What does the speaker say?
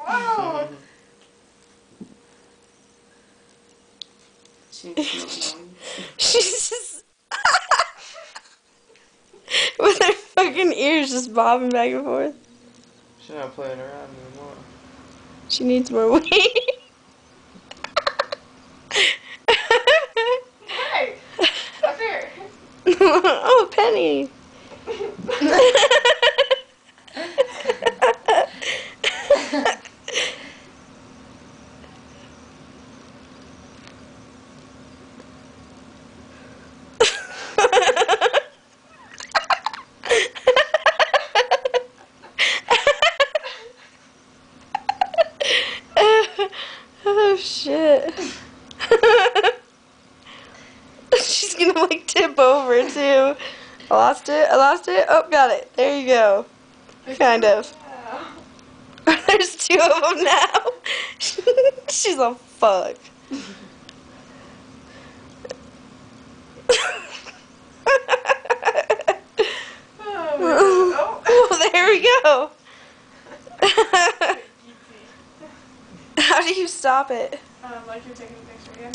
Oh! She's just with her fucking ears just bobbing back and forth. She's not playing around anymore. She needs more weight. Hey! Up here! Oh, Penny. Oh shit. She's gonna like tip over too. I lost it. Oh, got it. There you go. Kind of. There's two of them now. She's a fuck. Oh, there we go. How do you stop it? Like you're taking a picture again.